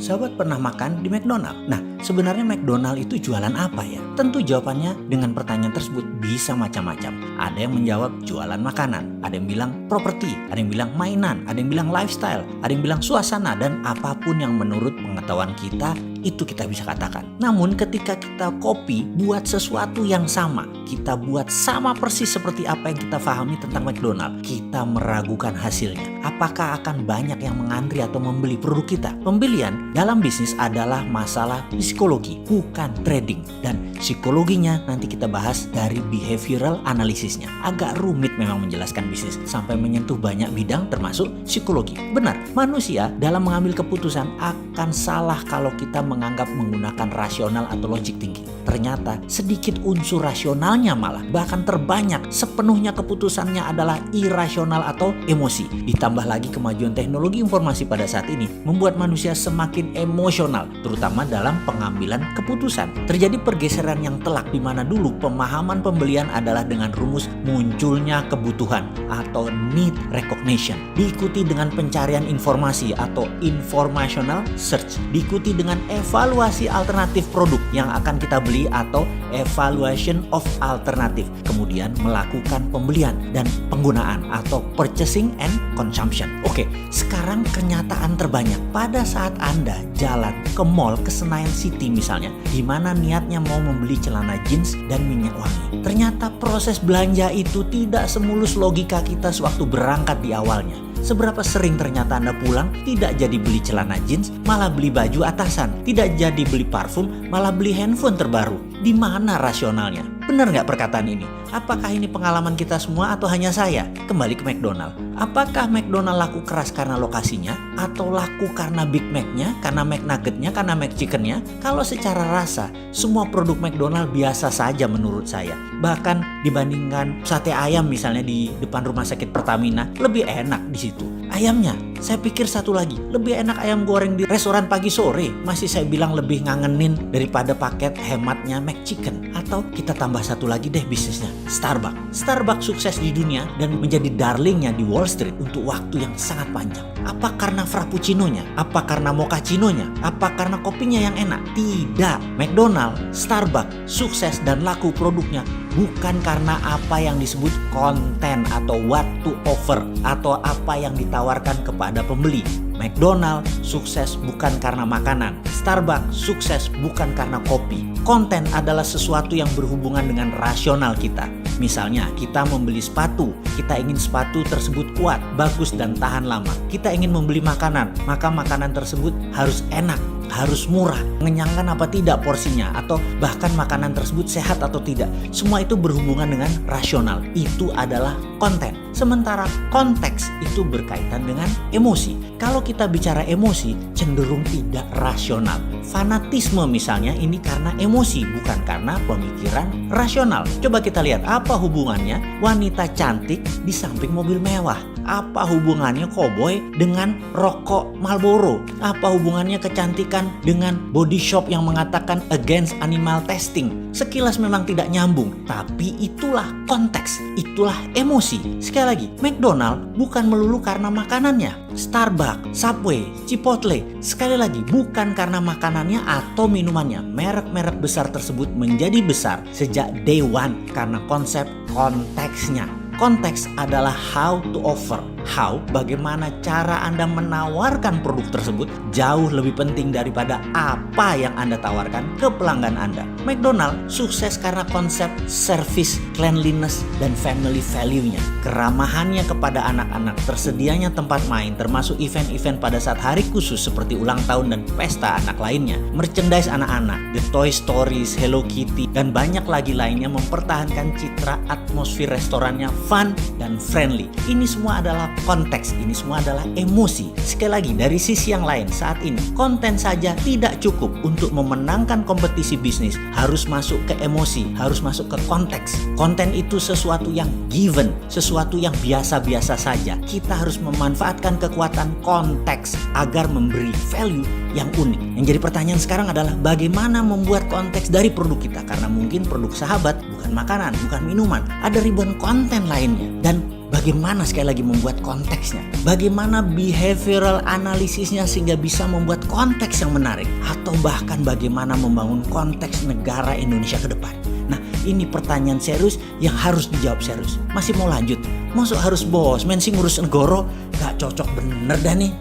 sahabat pernah makan di McDonald? Nah, sebenarnya McDonald itu jualan apa ya? Tentu jawabannya dengan pertanyaan tersebut bisa macam-macam. Ada yang menjawab jualan makanan, ada yang bilang properti, ada yang bilang mainan, ada yang bilang lifestyle, ada yang bilang suasana, dan apapun yang menurut pengetahuan kita itu kita bisa katakan. Namun ketika kita copy buat sesuatu yang sama, kita buat sama persis seperti apa yang kita pahami tentang McDonald, kita meragukan hasilnya. Apakah akan banyak yang mengantri atau membeli produk kita? Pembelian dalam bisnis adalah masalah psikologi, bukan trading. Dan psikologinya nanti kita bahas dari behavioral analisisnya. Agak rumit memang menjelaskan bisnis sampai menyentuh banyak bidang termasuk psikologi. Benar, manusia dalam mengambil keputusan akan salah kalau kita menganggap menggunakan rasional atau logic thinking. Ternyata sedikit unsur rasionalnya malah, bahkan terbanyak sepenuhnya keputusannya adalah irasional atau emosi. Ditambah lagi kemajuan teknologi informasi pada saat ini membuat manusia semakin emosional, terutama dalam pengambilan keputusan. Terjadi pergeseran yang telak di mana dulu pemahaman pembelian adalah dengan rumus munculnya kebutuhan atau need recognition, diikuti dengan pencarian informasi atau informational search, diikuti dengan evaluasi alternatif produk yang akan kita beli atau evaluation of alternative, kemudian melakukan pembelian dan penggunaan atau purchasing and consumption. Oke, sekarang kenyataan terbanyak pada saat Anda jalan ke mall, ke Senayan City misalnya, di mana niatnya mau membeli celana jeans dan minyak wangi. Ternyata proses belanja itu tidak semulus logika kita sewaktu berangkat di awalnya. Seberapa sering ternyata Anda pulang tidak jadi beli celana jeans, malah beli baju atasan. Tidak jadi beli parfum, malah beli handphone terbaru. Di mana rasionalnya? Benar nggak perkataan ini? Apakah ini pengalaman kita semua atau hanya saya? Kembali ke McDonald. Apakah McDonald laku keras karena lokasinya? Atau laku karena Big Mac-nya, karena McNugget-nya, karena McChicken-nya? Kalau secara rasa, semua produk McDonald biasa saja menurut saya. Bahkan dibandingkan sate ayam misalnya di depan rumah sakit Pertamina, lebih enak di situ. Ayamnya, saya pikir satu lagi, lebih enak ayam goreng di restoran pagi sore. Masih saya bilang lebih ngangenin daripada paket hematnya McChicken. Atau kita tambah satu lagi deh bisnisnya, Starbucks. Starbucks sukses di dunia dan menjadi darlingnya di Wall Street untuk waktu yang sangat panjang. Apa karena frappuccinonya? Apa karena mochaccinonya? Apa karena kopinya yang enak? Tidak. McDonald, Starbucks sukses dan laku produknya bukan karena apa yang disebut konten atau what to offer atau apa yang ditawarkan kepada pembeli. McDonald sukses bukan karena makanan. Starbucks sukses bukan karena kopi. Konten adalah sesuatu yang berhubungan dengan rasional kita. Misalnya kita membeli sepatu, kita ingin sepatu tersebut kuat, bagus dan tahan lama. Kita ingin membeli makanan, maka makanan tersebut harus enak, harus murah, mengenyangkan apa tidak porsinya, atau bahkan makanan tersebut sehat atau tidak. Semua itu berhubungan dengan rasional. Itu adalah konten. Sementara konteks itu berkaitan dengan emosi. Kalau kita bicara emosi, cenderung tidak rasional. Fanatisme misalnya ini karena emosi, bukan karena pemikiran rasional. Coba kita lihat apa hubungannya wanita cantik di samping mobil mewah. Apa hubungannya koboi dengan rokok Marlboro? Apa hubungannya kecantikan dengan body shop yang mengatakan against animal testing? Sekilas memang tidak nyambung, tapi itulah konteks, itulah emosi. Sekali lagi, McDonald bukan melulu karena makanannya. Starbucks, Subway, Chipotle, sekali lagi bukan karena makanannya atau minumannya. Merek-merek besar tersebut menjadi besar sejak day one karena konsep konteksnya. Konteks adalah how to offer. How, bagaimana cara Anda menawarkan produk tersebut jauh lebih penting daripada apa yang Anda tawarkan ke pelanggan Anda. McDonald sukses karena konsep service, cleanliness, dan family value-nya. Keramahannya kepada anak-anak, tersedianya tempat main, termasuk event-event pada saat hari khusus seperti ulang tahun dan pesta anak lainnya. Merchandise anak-anak, The Toy Stories, Hello Kitty, dan banyak lagi lainnya mempertahankan citra atmosfer restorannya fun dan friendly. Ini semua adalah konteks, ini semua adalah emosi. Sekali lagi, dari sisi yang lain saat ini, konten saja tidak cukup untuk memenangkan kompetisi bisnis. Harus masuk ke emosi, harus masuk ke konteks. Konten itu sesuatu yang given, sesuatu yang biasa-biasa saja. Kita harus memanfaatkan kekuatan konteks agar memberi value yang unik. Yang jadi pertanyaan sekarang adalah bagaimana membuat konteks dari produk kita? Karena mungkin produk sahabat bukan makanan, bukan minuman. Ada ribuan konten lainnya. Dan Bagaimana sekali lagi membuat konteksnya? Bagaimana behavioral analisisnya sehingga bisa membuat konteks yang menarik? Atau bahkan bagaimana membangun konteks negara Indonesia ke depan? Nah, ini pertanyaan serius yang harus dijawab serius. Masih mau lanjut? Masuk harus bos, men sing ngurus negara? Gak cocok bener dah nih.